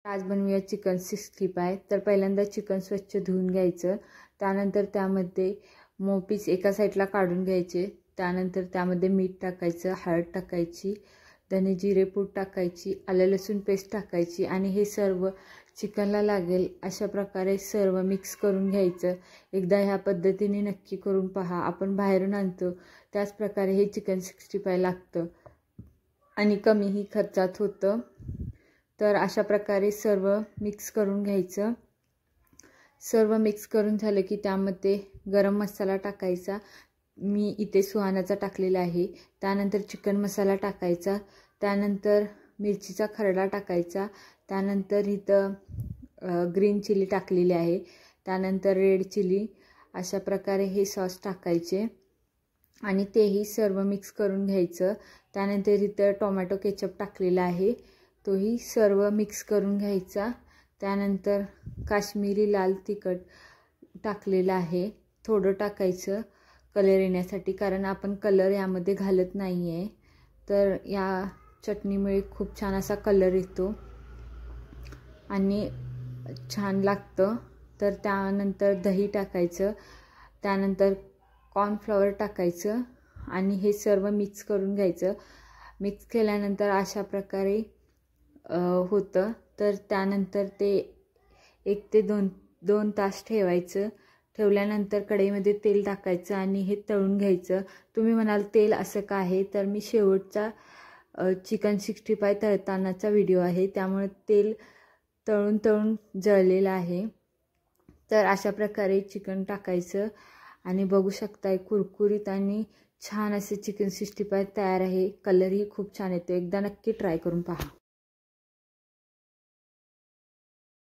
आज बनवूया चिकन 65। तर पहिल्यांदा चिकन स्वच्छ धुवून घ्यायचं, त्यानंतर त्यामध्ये मोपीस एका साईडला काढून घ्यायचे, त्यानंतर त्यामध्ये मीठ टाकायचं, हळद टाकायची, धने जिरे पूड टाकायची, आलं लसूण पेस्ट टाकायची आणि हे सर्व चिकनला लागेल अशा प्रकारे सर्व मिक्स करून घ्यायचं। एकदा ह्या पद्धतीने नक्की करून पहा, आपण बाहेरून आणतो त्याच प्रकारे हे चिकन 65 लागतं आणि कमीही खर्चात होतं। तर अशा प्रकारे सर्व मिक्स करून घ्यायचं। सर्व मिक्स करून झालं की त्यामध्ये गरम मसाला टाकायचा, मी इथे सुहानाचा टाकलेला आहे, त्यानंतर चिकन मसाला टाकायचा, त्यानंतर मिरचीचा खरडा टाकायचा, त्यानंतर इथं ग्रीन चिली टाकलेली आहे, त्यानंतर रेड चिली, अशा प्रकारे हे सॉस टाकायचे आणि तेही सर्व मिक्स करून घ्यायचं। त्यानंतर इथं टोमॅटो केचप टाकलेला आहे, तोही सर्व मिक्स करून घ्यायचा। त्यानंतर काश्मीरी लाल तिखट टाकलेलं आहे, थोडं टाकायचं कलर येण्यासाठी, कारण आपण कलर यामध्ये घालत नाही आहे, तर या चटणीमुळे खूप छान असा कलर येतो आणि छान लागतं। तर त्यानंतर दही टाकायचं, त्यानंतर कॉर्नफ्लॉवर टाकायचं आणि हे सर्व मिक्स करून घ्यायचं। मिक्स केल्यानंतर अशा प्रकारे होतं। तर त्यानंतर ते 1 ते 2 तास ठेवायचं। ठेवल्यानंतर कढईमध्ये तेल टाकायचं आणि हे तळून घ्यायचं। तुम्ही म्हणाल तेल असं का आहे, तर मी शेवटचा चिकन 65 तळतानाचा व्हिडिओ आहे, त्यामुळे तेल तळून जळलेलं आहे। तर अशा प्रकारे चिकन टाकायचं आणि बघू शकताय कुरकुरीत आणि छान असे चिकन 65 तयार आहे। कलरही खूप छान येतो, एकदा नक्की ट्राय करून पहा।